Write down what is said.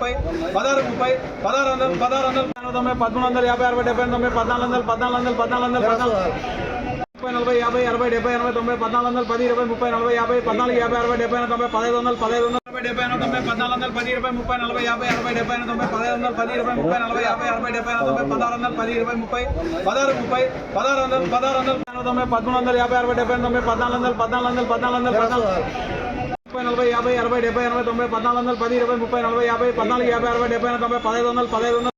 ముప్పై 16 30 16 వందలు 13 వందలు 50 60 70 80 14 వందలు 40 50 60 70 80 90 14 వందలు 10 20 30 40 50 14 50 60 70 90 15 వందలు 15 వందలు 70 90 14 వందలు 10 20 30 40 50 60 70 90 15 వందలు 10 20 30 40 50 60 70 90 16 వందలు 10 20 30 16 30 16 వందలు 13 వందలు 50 60 70 90 14 వందలు 30 40 50 40 వందలు 50 60 70 90 14 వందలు 15 వందలు 15 వందలు 15 వందలు 15 వందలు 10 20 30 40 50 14 50 60 70 90 15 వందలు 15 వందలు